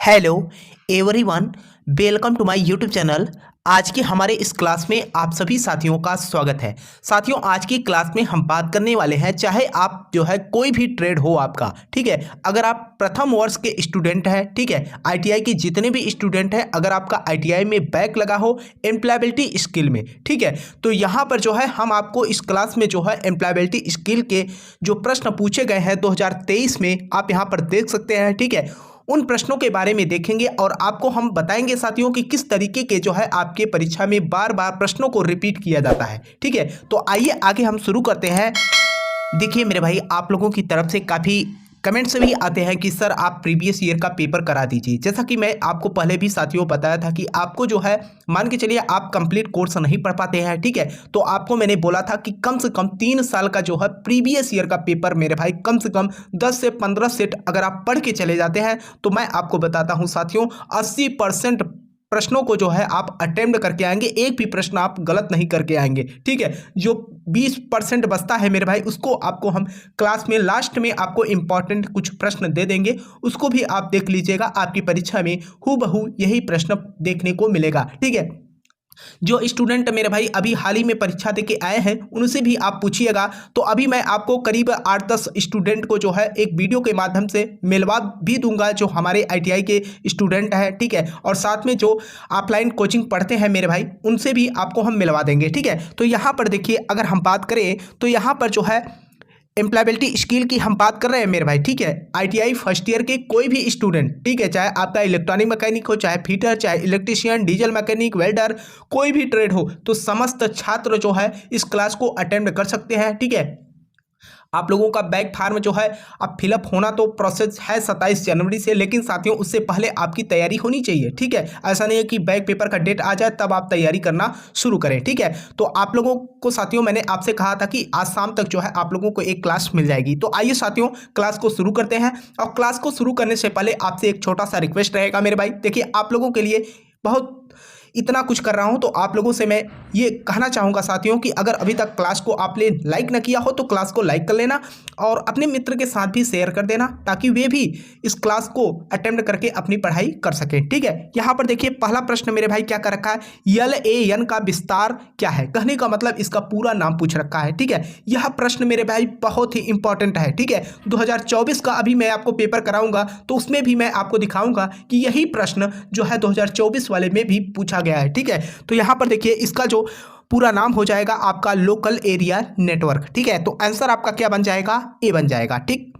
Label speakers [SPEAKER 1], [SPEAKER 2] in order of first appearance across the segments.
[SPEAKER 1] Hello everyone, welcome to my YouTube channel. आज के हमारे इस क्लास में आप सभी साथियों का स्वागत है। साथियों, आज की क्लास में हम बात करने वाले हैं, चाहे आप जो है कोई भी ट्रेड हो आपका, ठीक है। अगर आप प्रथम वर्ष के स्टूडेंट हैं, ठीक है, आईटीआई के जितने भी स्टूडेंट हैं, अगर आपका आईटीआई में बैक लगा हो एम्प्लॉयबिलिटी स्किल में, ठीक है, तो यहाँ पर जो है हम आपको इस क्लास में जो है एम्प्लॉयबिलिटी स्किल के जो प्रश्न पूछे गए हैं 2023 में, आप यहाँ पर देख सकते हैं, ठीक है। उन प्रश्नों के बारे में देखेंगे और आपको हम बताएंगे साथियों कि किस तरीके के जो है आपके परीक्षा में बार बार प्रश्नों को रिपीट किया जाता है, ठीक है। तो आइए आगे हम शुरू करते हैं। देखिए मेरे भाई, आप लोगों की तरफ से काफ़ी कमेंट्स भी आते हैं कि सर आप प्रीवियस ईयर का पेपर करा दीजिए। जैसा कि मैं आपको पहले भी साथियों बताया था कि आपको जो है मान के चलिए आप कंप्लीट कोर्स नहीं पढ़ पाते हैं, ठीक है, तो आपको मैंने बोला था कि कम से कम 3 साल का जो है प्रीवियस ईयर का पेपर मेरे भाई कम से कम 10 से 15 सेट अगर आप पढ़ के चले जाते हैं तो मैं आपको बताता हूं साथियों 80% प्रश्नों को जो है आप अटेम्प्ट करके आएंगे, एक भी प्रश्न आप गलत नहीं करके आएंगे, ठीक है। जो 20% बचता है मेरे भाई, उसको आपको हम क्लास में लास्ट में आपको इंपॉर्टेंट कुछ प्रश्न दे देंगे, उसको भी आप देख लीजिएगा। आपकी परीक्षा में हूबहू यही प्रश्न देखने को मिलेगा, ठीक है। जो स्टूडेंट मेरे भाई अभी हाल ही में परीक्षा देके आए हैं उनसे भी आप पूछिएगा। तो अभी मैं आपको करीब 8-10 स्टूडेंट को जो है एक वीडियो के माध्यम से मिलवा भी दूंगा, जो हमारे आईटीआई के स्टूडेंट हैं, ठीक है, और साथ में जो ऑफलाइन कोचिंग पढ़ते हैं मेरे भाई उनसे भी आपको हम मिलवा देंगे, ठीक है। तो यहाँ पर देखिए, अगर हम बात करें तो यहाँ पर जो है एम्प्लॉयबिलिटी स्किल की हम बात कर रहे हैं मेरे भाई, ठीक है। आईटीआई फर्स्ट ईयर के कोई भी स्टूडेंट, ठीक है, चाहे आपका इलेक्ट्रॉनिक मैकेनिक हो, चाहे फिटर, चाहे इलेक्ट्रिशियन, डीजल मैकेनिक, वेल्डर, कोई भी ट्रेड हो, तो समस्त छात्र जो है इस क्लास को अटेम्प्ट कर सकते हैं, ठीक है। आप लोगों का बैक फार्म जो है अब फिलअप होना तो प्रोसेस है 27 जनवरी से, लेकिन साथियों उससे पहले आपकी तैयारी होनी चाहिए, ठीक है। ऐसा नहीं है कि बैक पेपर का डेट आ जाए तब आप तैयारी करना शुरू करें, ठीक है। तो आप लोगों को साथियों मैंने आपसे कहा था कि आज शाम तक जो है आप लोगों को एक क्लास मिल जाएगी। तो आइए साथियों क्लास को शुरू करते हैं। और क्लास को शुरू करने से पहले आपसे एक छोटा सा रिक्वेस्ट रहेगा मेरे भाई। देखिए, आप लोगों के लिए बहुत इतना कुछ कर रहा हूं, तो आप लोगों से मैं ये कहना चाहूँगा साथियों कि अगर अभी तक क्लास को आपने लाइक ना किया हो तो क्लास को लाइक कर लेना और अपने मित्र के साथ भी शेयर कर देना, ताकि वे भी इस क्लास को अटेम्प्ट करके अपनी पढ़ाई कर सकें, ठीक है। यहाँ पर देखिए, पहला प्रश्न मेरे भाई क्या कर रखा है, LAN का विस्तार क्या है। कहने का मतलब इसका पूरा नाम पूछ रखा है, ठीक है। यह प्रश्न मेरे भाई बहुत ही इंपॉर्टेंट है, ठीक है। 2024 का अभी मैं आपको पेपर कराऊंगा तो उसमें भी मैं आपको दिखाऊंगा कि यही प्रश्न जो है 2024 वाले में भी पूछा गया है, ठीक है। तो यहाँ पर देखिए, इसका जो पूरा नाम हो जाएगा आपका लोकल एरिया नेटवर्क, ठीक है। तो आंसर आपका क्या बन जाएगा, ए बन जाएगा, ठीक।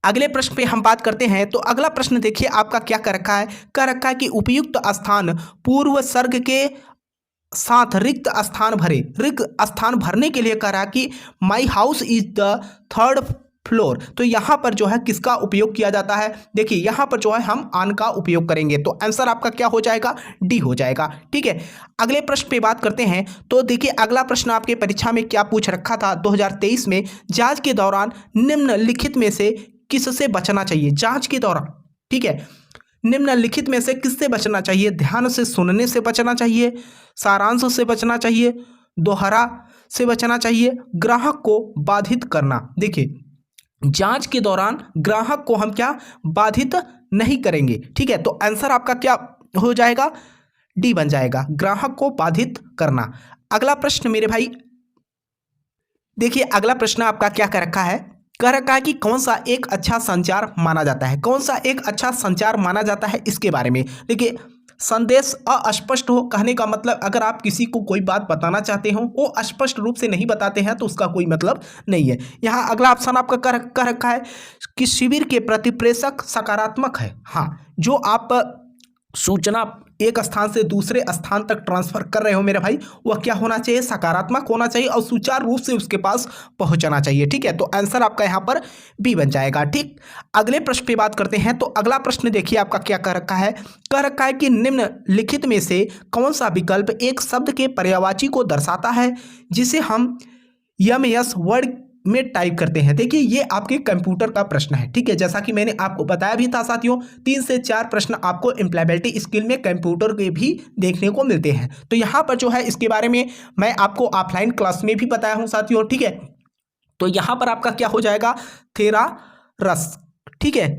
[SPEAKER 1] अगले प्रश्न पे हम बात करते हैं। तो अगला प्रश्न देखिए आपका क्या कर रखा है कि उपयुक्त स्थान पूर्व सर्ग के साथ रिक्त स्थान भरे। रिक्त स्थान भरने के लिए कह रहा है कि my house is the third floor. तो यहाँ पर जो है किसका उपयोग किया जाता है, देखिए यहाँ पर जो है हम आन का उपयोग करेंगे, तो आंसर आपका क्या हो जाएगा, डी हो जाएगा, ठीक है। अगले प्रश्न पे बात करते हैं। तो देखिए अगला प्रश्न आपके परीक्षा में क्या पूछ रखा था 2023 में, जांच के दौरान निम्नलिखित में से किससे बचना चाहिए। जांच के दौरान, ठीक है, निम्नलिखित में से किससे बचना चाहिए। ध्यान से सुनने से बचना चाहिए, सारांश से बचना चाहिए, दोहरा से बचना चाहिए, ग्राहक को बाधित करना। देखिए, जांच के दौरान ग्राहक को हम क्या बाधित नहीं करेंगे, ठीक है। तो आंसर आपका क्या हो जाएगा, डी बन जाएगा, ग्राहक को बाधित करना। अगला प्रश्न मेरे भाई देखिए, अगला प्रश्न आपका क्या कह रखा है कि कौन सा एक अच्छा संचार माना जाता है। कौन सा एक अच्छा संचार माना जाता है, इसके बारे में देखिए। संदेश अस्पष्ट हो, कहने का मतलब अगर आप किसी को कोई बात बताना चाहते हो, वो स्पष्ट रूप से नहीं बताते हैं तो उसका कोई मतलब नहीं है। यहाँ अगला ऑप्शन आपका कह रखा है कि शिविर के प्रति प्रेषक सकारात्मक है। हाँ, जो आप सूचना एक स्थान से दूसरे स्थान तक ट्रांसफर कर रहे हो मेरे भाई, वह क्या होना चाहिए, सकारात्मक होना चाहिए और सुचारू रूप से उसके पास पहुंचना चाहिए, ठीक है। तो आंसर आपका यहाँ पर बी बन जाएगा, ठीक। अगले प्रश्न पे बात करते हैं। तो अगला प्रश्न देखिए आपका क्या कह रखा है कि निम्नलिखित में से कौन सा विकल्प एक शब्द के पर्यायवाची को दर्शाता है जिसे हम यस वर्ड में टाइप करते हैं। देखिए, ये आपके कंप्यूटर का प्रश्न है, ठीक है। जैसा कि मैंने आपको बताया भी था साथियों, 3 से 4 प्रश्न आपको एम्प्लॉयबिलिटी स्किल में कंप्यूटर के भी देखने को मिलते हैं। तो यहाँ पर जो है इसके बारे में मैं आपको ऑफलाइन क्लास में भी बताया हूँ साथियों, ठीक है। तो यहाँ पर आपका क्या हो जाएगा, थेरा रस, ठीक है।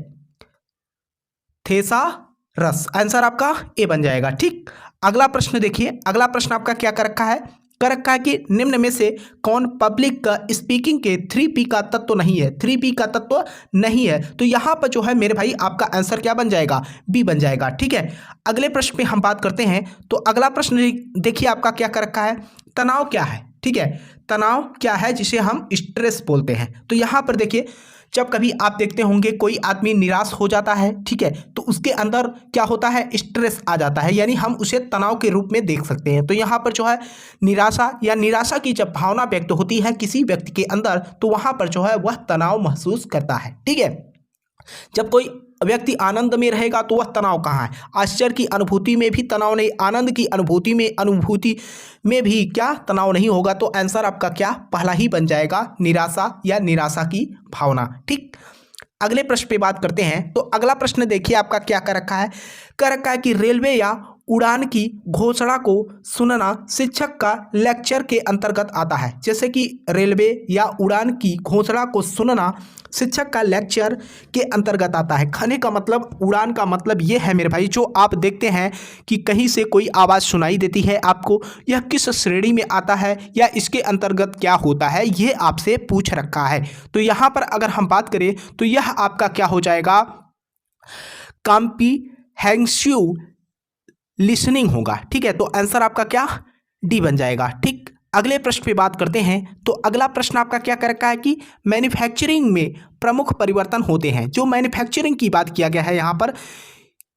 [SPEAKER 1] थेसारस, आंसर आपका ए बन जाएगा। ठीक, अगला प्रश्न देखिए, अगला प्रश्न आपका क्या कर रखा है, कर रखा है कि निम्न में से कौन पब्लिक स्पीकिंग के 3P का तत्व नहीं है, 3P का तत्व नहीं है। तो यहाँ पर जो है मेरे भाई आपका आंसर क्या बन जाएगा, बी बन जाएगा। ठीक है, अगले प्रश्न पे हम बात करते हैं। तो अगला प्रश्न देखिए आपका क्या कर रखा है, तनाव क्या है। ठीक है, तनाव क्या है जिसे हम स्ट्रेस बोलते हैं। तो यहाँ पर देखिए, जब कभी आप देखते होंगे कोई आदमी निराश हो जाता है, ठीक है, तो उसके अंदर क्या होता है, स्ट्रेस आ जाता है, यानी हम उसे तनाव के रूप में देख सकते हैं। तो यहाँ पर जो है निराशा या निराशा की जब भावना व्यक्त होती है किसी व्यक्ति के अंदर, तो वहाँ पर जो है वह तनाव महसूस करता है। ठीक है, जब कोई व्यक्ति आनंद में रहेगा तो वह तनाव कहाँ है, आश्चर्य की अनुभूति में भी तनाव नहीं, आनंद की अनुभूति में भी क्या तनाव नहीं होगा। तो आंसर आपका क्या पहला ही बन जाएगा, निराशा या निराशा की भावना। ठीक, अगले प्रश्न पे बात करते हैं। तो अगला प्रश्न देखिए आपका क्या कर रखा है, कर रखा है कि रेलवे या उड़ान की घोषणा को सुनना शिक्षक का लेक्चर के अंतर्गत आता है। जैसे कि रेलवे या उड़ान की घोषणा को सुनना शिक्षक का लेक्चर के अंतर्गत आता है। खाने का मतलब, उड़ान का मतलब ये है मेरे भाई, जो आप देखते हैं कि कहीं से कोई आवाज़ सुनाई देती है आपको, यह किस श्रेणी में आता है या इसके अंतर्गत क्या होता है, ये आपसे पूछ रखा है। तो यहाँ पर अगर हम बात करें तो यह आपका क्या हो जाएगा, कॉम्प्रिहेंसिव लिसनिंग होगा। ठीक है, तो आंसर आपका क्या डी बन जाएगा। ठीक, अगले प्रश्न पे बात करते हैं। तो अगला प्रश्न आपका क्या कर रखा है कि मैन्युफैक्चरिंग में प्रमुख परिवर्तन होते हैं। जो मैन्युफैक्चरिंग की बात किया गया है यहाँ पर,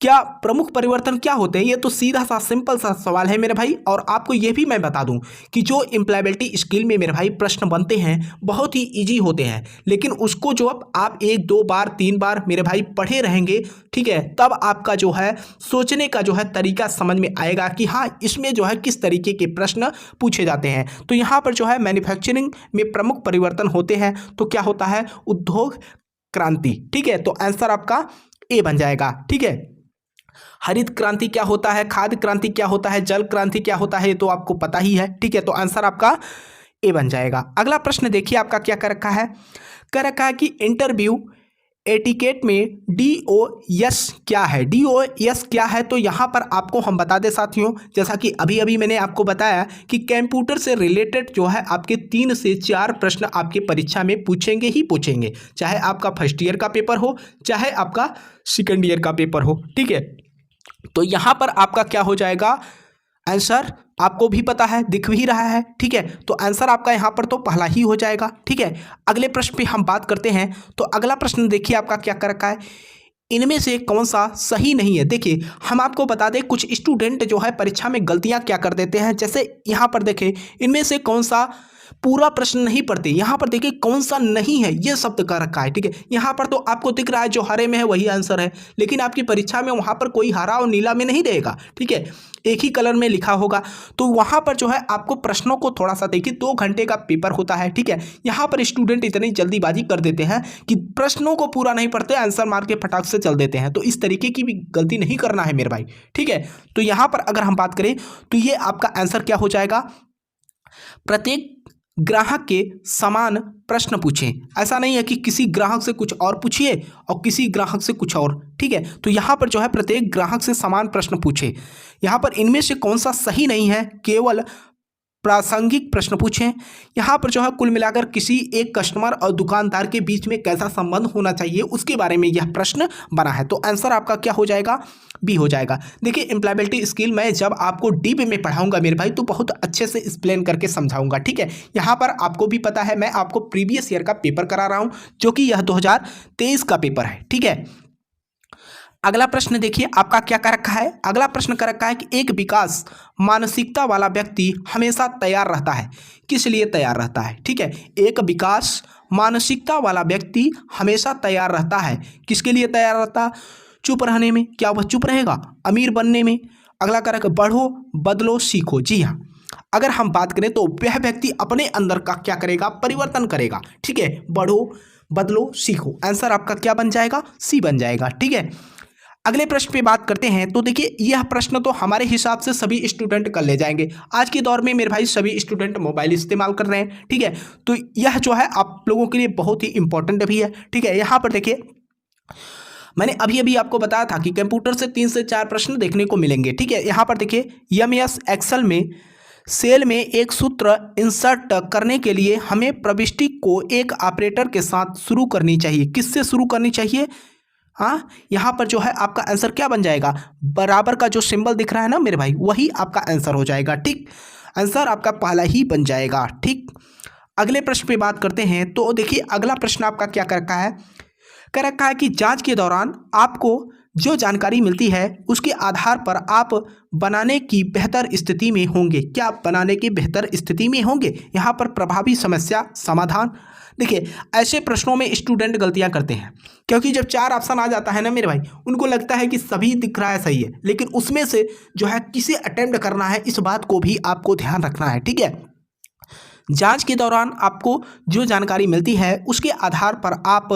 [SPEAKER 1] क्या प्रमुख परिवर्तन क्या होते हैं, ये तो सीधा सा सिंपल सा सवाल है मेरे भाई। और आपको ये भी मैं बता दूं कि जो एम्प्लॉयबिलिटी स्किल में मेरे भाई प्रश्न बनते हैं बहुत ही इजी होते हैं, लेकिन उसको जो आप 1 2 बार 3 बार मेरे भाई पढ़े रहेंगे, ठीक है, तब आपका जो है सोचने का जो है तरीका समझ में आएगा कि हाँ इसमें जो है किस तरीके के प्रश्न पूछे जाते हैं। तो यहाँ पर जो है मैन्युफैक्चरिंग में प्रमुख परिवर्तन होते हैं, तो क्या होता है, उद्योग क्रांति। ठीक है, तो आंसर आपका ए बन जाएगा। ठीक है, हरित क्रांति क्या होता है, खाद्य क्रांति क्या होता है, जल क्रांति क्या होता है, ये तो आपको पता ही है। ठीक है, तो आंसर आपका ए बन जाएगा। अगला प्रश्न देखिए आपका क्या कर रखा है, कर रखा है कि इंटरव्यू एटिकेट में DOS क्या है, DOS क्या है। तो यहाँ पर आपको हम बता दें साथियों, जैसा कि अभी अभी मैंने आपको बताया कि कंप्यूटर से रिलेटेड जो है आपके 3 से 4 प्रश्न आपके परीक्षा में पूछेंगे ही पूछेंगे, चाहे आपका फर्स्ट ईयर का पेपर हो, चाहे आपका सेकेंड ईयर का पेपर हो। ठीक है, तो यहाँ पर आपका क्या हो जाएगा, आंसर आपको भी पता है, दिख भी रहा है। ठीक है, तो आंसर आपका यहाँ पर तो पहला ही हो जाएगा। ठीक है, अगले प्रश्न पे हम बात करते हैं। तो अगला प्रश्न देखिए आपका क्या कर रखा है, इनमें से कौन सा सही नहीं है। देखिए हम आपको बता दें, कुछ स्टूडेंट जो है परीक्षा में गलतियां क्या कर देते हैं, जैसे यहाँ पर देखें, इनमें से कौन सा पूरा प्रश्न नहीं पढ़ते, यहाँ पर देखिए कौन सा नहीं है ये शब्द कर रखा है। ठीक है, यहाँ पर तो आपको दिख रहा है जो हरे में है वही आंसर है, लेकिन आपकी परीक्षा में वहाँ पर कोई हरा और नीला में नहीं देगा। ठीक है, एक ही कलर में लिखा होगा, तो वहाँ पर जो है आपको प्रश्नों को थोड़ा सा देखिए, 2 घंटे का पेपर होता है। ठीक है, यहाँ पर स्टूडेंट इतनी जल्दीबाजी कर देते हैं कि प्रश्नों को पूरा नहीं पढ़ते, आंसर मार के फटाक से चल देते हैं। तो इस तरीके की भी गलती नहीं करना है मेरे भाई। ठीक है, तो यहाँ पर अगर हम बात करें तो ये आपका आंसर क्या हो जाएगा, प्रत्येक ग्राहक के समान प्रश्न पूछें। ऐसा नहीं है कि किसी ग्राहक से कुछ और पूछिए और किसी ग्राहक से कुछ और। ठीक है, तो यहाँ पर जो है प्रत्येक ग्राहक से समान प्रश्न पूछें। यहाँ पर इनमें से कौन सा सही नहीं है, केवल प्रासंगिक प्रश्न पूछें। यहाँ पर जो है कुल मिलाकर किसी एक कस्टमर और दुकानदार के बीच में कैसा संबंध होना चाहिए उसके बारे में यह प्रश्न बना है। तो आंसर आपका क्या हो जाएगा, बी हो जाएगा। देखिए एम्प्लॉयबिलिटी स्किल मैं जब आपको डीप में पढ़ाऊंगा मेरे भाई तो बहुत अच्छे से एक्सप्लेन करके समझाऊंगा। ठीक है, यहाँ पर आपको भी पता है मैं आपको प्रीवियस ईयर का पेपर करा रहा हूँ, जो कि यह 2023 का पेपर है। ठीक है, अगला प्रश्न देखिए आपका क्या कर रखा है, अगला प्रश्न कर रखा है कि एक विकास मानसिकता वाला व्यक्ति हमेशा तैयार रहता है, किस लिए तैयार रहता है। ठीक है, एक विकास मानसिकता वाला व्यक्ति हमेशा तैयार रहता है, किसके लिए तैयार रहता, चुप रहने में, क्या वह चुप रहेगा, अमीर बनने में। अगला कर रखा बढ़ो बदलो सीखो। जी हाँ, अगर हम बात करें तो वह व्यक्ति अपने अंदर का क्या करेगा, परिवर्तन करेगा। ठीक है, बढ़ो बदलो सीखो, आंसर आपका क्या बन जाएगा, सी बन जाएगा। ठीक है, अगले प्रश्न पे बात करते हैं। तो देखिए यह प्रश्न तो हमारे हिसाब से सभी स्टूडेंट कर ले जाएंगे। आज के दौर में मेरे भाई सभी स्टूडेंट मोबाइल इस्तेमाल कर रहे हैं। ठीक है, तो यह जो है आप लोगों के लिए बहुत ही इंपॉर्टेंट भी है। ठीक है, यहाँ पर देखिए मैंने अभी अभी आपको बताया था कि कंप्यूटर से 3 से 4 प्रश्न देखने को मिलेंगे। ठीक है, यहाँ पर देखिए एमएस एक्सेल में सेल में एक सूत्र इंसर्ट करने के लिए हमें प्रविष्टि को एक ऑपरेटर के साथ शुरू करनी चाहिए। किससे शुरू करनी चाहिए? हाँ, यहाँ पर जो है आपका आंसर क्या बन जाएगा? बराबर का जो सिंबल दिख रहा है ना मेरे भाई, वही आपका आंसर हो जाएगा। ठीक, आंसर आपका पहला ही बन जाएगा। ठीक, अगले प्रश्न पे बात करते हैं। तो देखिए अगला प्रश्न आपका क्या कर रखा है? कह रखा है कि जांच के दौरान आपको जो जानकारी मिलती है उसके आधार पर आप बनाने की बेहतर स्थिति में होंगे। क्या बनाने की बेहतर स्थिति में होंगे? यहाँ पर प्रभावी समस्या समाधान। देखिए ऐसे प्रश्नों में स्टूडेंट गलतियां करते हैं, क्योंकि जब 4 ऑप्शन आ जाता है ना मेरे भाई, उनको लगता है कि सभी दिख रहा है सही है, लेकिन उसमें से जो है किसे अटेम्प्ट करना है, इस बात को भी आपको ध्यान रखना है। ठीक है, जांच के दौरान आपको जो जानकारी मिलती है उसके आधार पर आप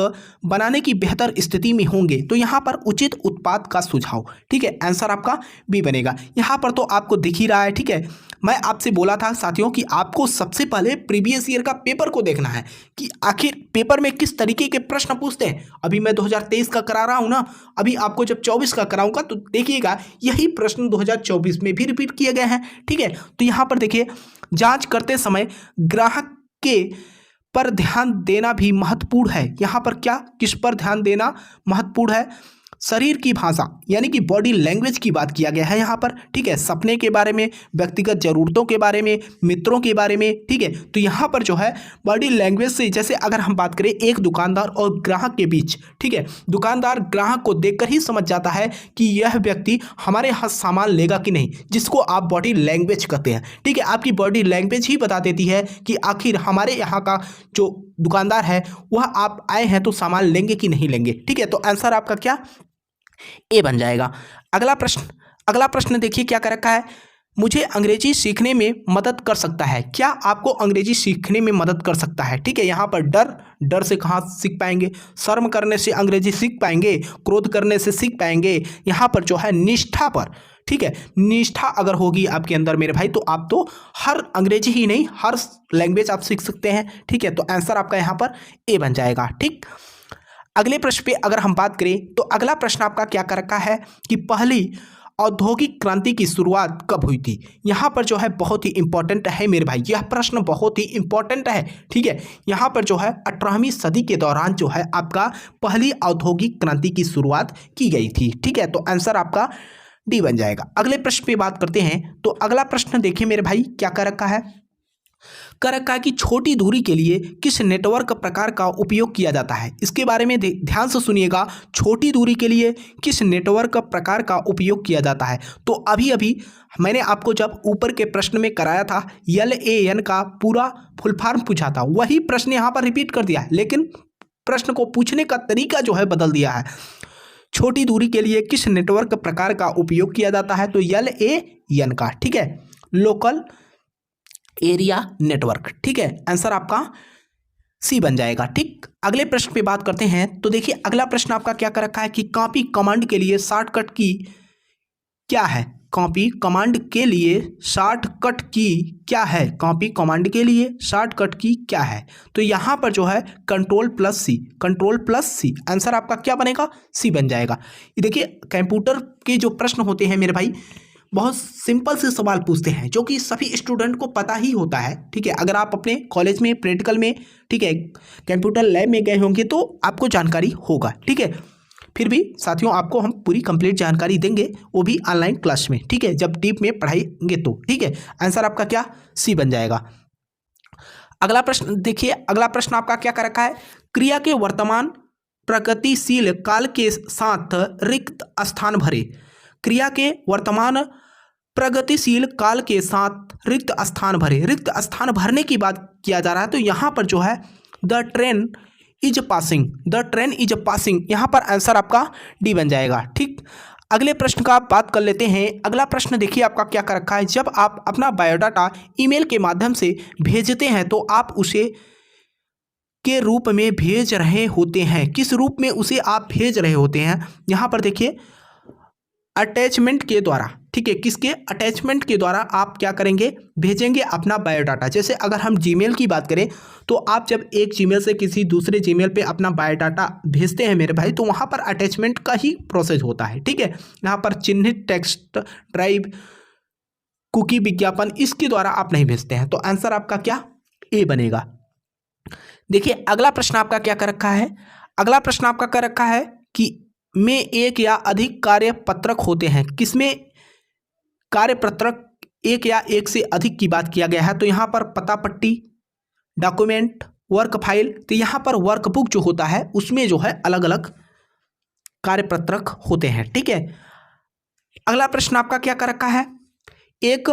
[SPEAKER 1] बनाने की बेहतर स्थिति में होंगे। तो यहाँ पर उचित उत्पाद का सुझाव। ठीक है, आंसर आपका बी बनेगा। यहाँ पर तो आपको दिख ही रहा है। ठीक है, मैं आपसे बोला था साथियों कि आपको सबसे पहले प्रीवियस ईयर का पेपर को देखना है कि आखिर पेपर में किस तरीके के प्रश्न पूछते हैं। अभी मैं 2023 का करा रहा हूँ ना, अभी आपको जब 24 का कराऊंगा तो देखिएगा यही प्रश्न 2024 में भी रिपीट किए गए हैं। ठीक है, तो यहाँ पर देखिए जांच करते समय ग्राहक के पर ध्यान देना भी महत्वपूर्ण है। यहाँ पर क्या, किस पर ध्यान देना महत्वपूर्ण है? शरीर की भाषा यानी कि बॉडी लैंग्वेज की बात किया गया है यहाँ पर। ठीक है, सपने के बारे में, व्यक्तिगत जरूरतों के बारे में, मित्रों के बारे में। ठीक है, तो यहाँ पर जो है बॉडी लैंग्वेज से, जैसे अगर हम बात करें एक दुकानदार और ग्राहक के बीच, ठीक है, दुकानदार ग्राहक को देखकर ही समझ जाता है कि यह व्यक्ति हमारे यहाँ सामान लेगा कि नहीं, जिसको आप बॉडी लैंग्वेज कहते हैं। ठीक है, आपकी बॉडी लैंग्वेज ही बता देती है कि आखिर हमारे यहाँ का जो दुकानदार है वह आप आए हैं तो सामान लेंगे कि नहीं लेंगे। ठीक है, तो आंसर आपका क्या, ए बन जाएगा। अगला प्रश्न देखिए क्या कर रखा है? मुझे अंग्रेजी सीखने में मदद कर सकता है। क्या आपको अंग्रेजी सीखने में मदद कर सकता है? ठीक है, यहाँ पर डर से कहाँ सीख पाएंगे? शर्म करने से अंग्रेजी सीख पाएंगे? क्रोध करने से सीख पाएंगे? यहाँ पर जो है निष्ठा पर। ठीक है, निष्ठा अगर होगी आपके अंदर मेरे भाई, तो आप तो हर अंग्रेजी ही नहीं हर लैंग्वेज आप सीख सकते हैं। ठीक है, तो आंसर आपका यहाँ पर ए बन जाएगा। ठीक, अगले प्रश्न पे अगर हम बात करें तो अगला प्रश्न आपका क्या कर रखा है कि पहली औद्योगिक क्रांति की शुरुआत कब हुई थी? यहाँ पर जो है बहुत ही इंपॉर्टेंट है मेरे भाई, यह प्रश्न बहुत ही इंपॉर्टेंट है। ठीक है, यहाँ पर जो है 18वीं सदी के दौरान जो है आपका पहली औद्योगिक क्रांति की शुरुआत की गई थी। ठीक है, तो आंसर आपका डी बन जाएगा। अगले प्रश्न पे बात करते हैं। तो अगला प्रश्न देखिए मेरे भाई क्या कर रखा है? कर रखा है कि छोटी दूरी के लिए किस नेटवर्क प्रकार का उपयोग किया जाता है। इसके बारे में ध्यान से सुनिएगा। छोटी दूरी के लिए किस नेटवर्क प्रकार का उपयोग किया जाता है? तो अभी अभी मैंने आपको जब ऊपर के प्रश्न में कराया था LAN का पूरा फुल फॉर्म पूछा था, वही प्रश्न यहाँ पर रिपीट कर दिया है, लेकिन प्रश्न को पूछने का तरीका जो है बदल दिया है। छोटी दूरी के लिए किस नेटवर्क प्रकार का उपयोग किया जाता है? तो LAN का। ठीक है, लोकल एरिया नेटवर्क। ठीक है, आंसर आपका सी बन जाएगा। ठीक, अगले प्रश्न पे बात करते हैं। तो देखिए अगला प्रश्न आपका क्या कर रखा है कि कॉपी कमांड के लिए शॉर्टकट की क्या है? कॉपी कमांड के लिए शॉर्टकट की क्या है? कॉपी कमांड के लिए शॉर्टकट की क्या है? तो यहाँ पर जो है कंट्रोल+C। आंसर आपका क्या बनेगा? सी बन जाएगा। ये देखिए कंप्यूटर के जो प्रश्न होते हैं मेरे भाई, बहुत सिंपल से सवाल पूछते हैं जो कि सभी स्टूडेंट को पता ही होता है। ठीक है, अगर आप अपने कॉलेज में प्रैक्टिकल में, ठीक है, कंप्यूटर लैब में गए होंगे तो आपको जानकारी होगा। ठीक है, फिर भी साथियों आपको हम पूरी कंप्लीट जानकारी देंगे, वो भी ऑनलाइन क्लास में। ठीक है, जब डीप में पढ़ाएंगे तो। ठीक है, आंसर आपका क्या, सी बन जाएगा। अगला प्रश्न देखिए, अगला प्रश्न आपका क्या कर रखा है? क्रिया के वर्तमान प्रगतिशील काल के साथ रिक्त स्थान भरे। क्रिया के वर्तमान प्रगतिशील काल के साथ रिक्त स्थान भरे। रिक्त स्थान भरने की बात किया जा रहा है, तो यहाँ पर जो है द ट्रेन इज पासिंग। यहाँ पर आंसर आपका डी बन जाएगा। ठीक, अगले प्रश्न का बात कर लेते हैं। अगला प्रश्न देखिए आपका क्या कर रखा है? जब आप अपना बायोडाटा ईमेल के माध्यम से भेजते हैं तो आप उसे के रूप में भेज रहे होते हैं। किस रूप में उसे आप भेज रहे होते हैं? यहाँ पर देखिए अटैचमेंट के द्वारा, ठीक है, किसके अटैचमेंट के द्वारा आप क्या करेंगे, भेजेंगे अपना बायोडाटा। जैसे अगर हम जीमेल की बात करें तो आप जब एक जीमेल से किसी दूसरे जीमेल पे अपना बायोडाटा भेजते हैं मेरे भाई, तो वहाँ पर अटैचमेंट का ही प्रोसेस होता है, ठीक है। यहाँ पर चिन्हित टेक्स्ट ड्राइव, कुकी, विज्ञापन, इसके द्वारा आप नहीं भेजते हैं। तो आंसर आपका क्या, ए बनेगा। देखिए अगला प्रश्न आपका क्या कर रखा है, अगला प्रश्न आपका कर रखा है कि में एक या अधिक कार्यपत्रक होते हैं, किसमें कार्यपत्रक एक या एक से अधिक की बात किया गया है। तो यहाँ पर पता पट्टी, डॉक्यूमेंट, वर्क फाइल, तो यहाँ पर वर्कबुक जो होता है उसमें जो है अलग अलग कार्यपत्रक होते हैं, ठीक है। अगला प्रश्न आपका क्या कर रखा है, एक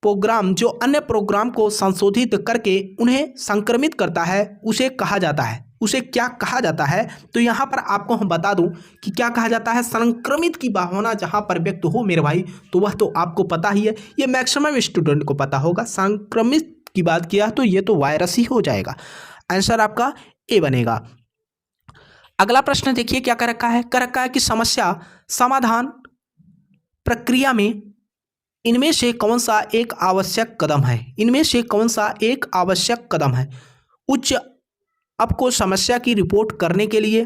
[SPEAKER 1] प्रोग्राम जो अन्य प्रोग्राम को संशोधित करके उन्हें संक्रमित करता है उसे कहा जाता है, उसे क्या कहा जाता है। तो यहाँ पर आपको हम बता दूं कि क्या कहा जाता है, संक्रमित की भावना जहाँ पर व्यक्त हो मेरे भाई, तो वह तो आपको पता ही है, ये मैक्सिमम स्टूडेंट को पता होगा। संक्रमित की बात किया तो ये तो वायरस ही हो जाएगा। आंसर आपका ए बनेगा। अगला प्रश्न देखिए क्या कर रखा है कि समस्या समाधान प्रक्रिया में इनमें से कौन सा एक आवश्यक कदम है, इनमें से कौन सा एक आवश्यक कदम है। उच्च आपको समस्या की रिपोर्ट करने के लिए,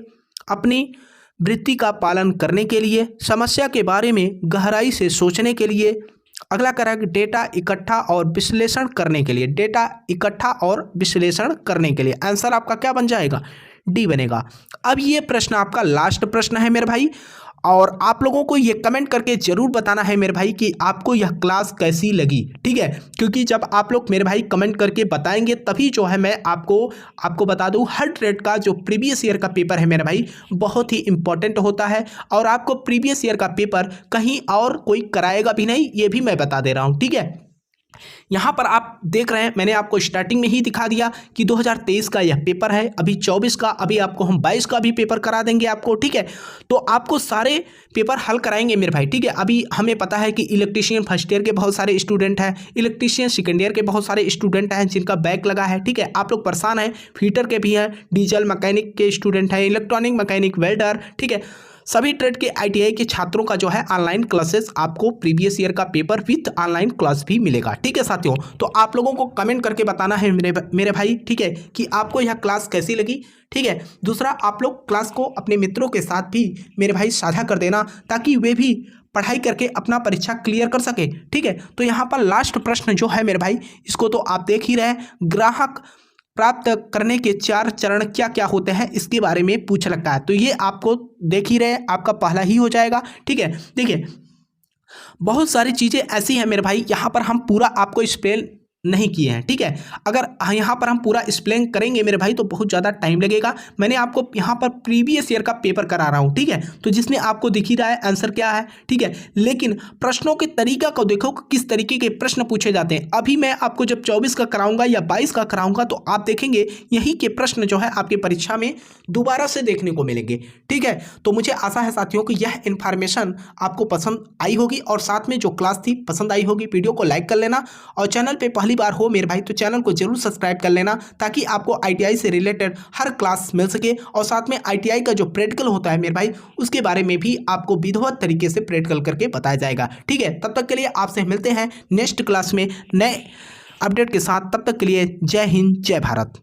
[SPEAKER 1] अपनी वृत्ति का पालन करने के लिए, समस्या के बारे में गहराई से सोचने के लिए, अगला करेगा डेटा इकट्ठा और विश्लेषण करने के लिए, डेटा इकट्ठा और विश्लेषण करने के लिए। आंसर आपका क्या बन जाएगा, डी बनेगा। अब ये प्रश्न आपका लास्ट प्रश्न है मेरे भाई, और आप लोगों को ये कमेंट करके ज़रूर बताना है मेरे भाई कि आपको यह क्लास कैसी लगी, ठीक है। क्योंकि जब आप लोग मेरे भाई कमेंट करके बताएंगे तभी जो है मैं आपको बता दूं, हर ट्रेड का जो प्रीवियस ईयर का पेपर है मेरे भाई बहुत ही इंपॉर्टेंट होता है, और आपको प्रीवियस ईयर का पेपर कहीं और कोई कराएगा भी नहीं, ये भी मैं बता दे रहा हूँ, ठीक है। यहाँ पर आप देख रहे हैं, मैंने आपको स्टार्टिंग में ही दिखा दिया कि 2023 का यह पेपर है, अभी 24 का, अभी आपको हम 22 का भी पेपर करा देंगे आपको, ठीक है। तो आपको सारे पेपर हल कराएंगे मेरे भाई, ठीक है। अभी हमें पता है कि इलेक्ट्रीशियन फर्स्ट ईयर के बहुत सारे स्टूडेंट हैं, इलेक्ट्रीशियन सेकेंड ईयर के बहुत सारे स्टूडेंट हैं जिनका बैक लगा है, ठीक है। आप लोग परेशान हैं, फीटर के भी हैं, डीजल मैकेनिक के स्टूडेंट हैं, इलेक्ट्रॉनिक मैकेनिक, वेल्डर, ठीक है। सभी ट्रेड के आईटीआई के छात्रों का जो है ऑनलाइन क्लासेस, आपको प्रीवियस ईयर का पेपर विथ ऑनलाइन क्लास भी मिलेगा, ठीक है साथियों। तो आप लोगों को कमेंट करके बताना है मेरे भाई, ठीक है, कि आपको यह क्लास कैसी लगी, ठीक है। दूसरा, आप लोग क्लास को अपने मित्रों के साथ भी मेरे भाई साझा कर देना ताकि वे भी पढ़ाई करके अपना परीक्षा क्लियर कर सके, ठीक है। तो यहाँ पर लास्ट प्रश्न जो है मेरे भाई, इसको तो आप देख ही रहे, ग्राहक प्राप्त करने के 4 चरण क्या क्या होते हैं इसके बारे में पूछ रखा है। तो ये आपको देख ही रहे, आपका पहला ही हो जाएगा, ठीक है। देखिए बहुत सारी चीज़ें ऐसी हैं मेरे भाई, यहाँ पर हम पूरा आपको एक्सप्लेन नहीं किए हैं, ठीक है। अगर यहाँ पर हम पूरा एक्सप्लेन करेंगे मेरे भाई तो बहुत ज़्यादा टाइम लगेगा। मैंने आपको यहाँ पर प्रीवियस ईयर का पेपर करा रहा हूँ, ठीक है। तो जिसमें आपको दिख ही रहा है आंसर क्या है, ठीक है। लेकिन प्रश्नों के तरीका को देखो किस तरीके के प्रश्न पूछे जाते हैं। अभी मैं आपको जब 24 का कराऊंगा या 22 का कराऊंगा तो आप देखेंगे यही के प्रश्न जो है आपके परीक्षा में दोबारा से देखने को मिलेंगे, ठीक है। तो मुझे आशा है साथियों कि यह इन्फॉर्मेशन आपको पसंद आई होगी, और साथ में जो क्लास थी पसंद आई होगी। वीडियो को लाइक कर लेना, और चैनल पे पहली बार हो मेरे भाई तो चैनल को जरूर सब्सक्राइब कर लेना ताकि आपको आईटीआई से रिलेटेड हर क्लास मिल सके, और साथ में आईटीआई का जो प्रैक्टिकल होता है मेरे भाई उसके बारे में भी आपको विधिवत तरीके से प्रैक्टिकल करके बताया जाएगा, ठीक है। तब तक के लिए आपसे मिलते हैं नेक्स्ट क्लास में नए अपडेट के साथ। तब तक के लिए जय हिंद, जय भारत।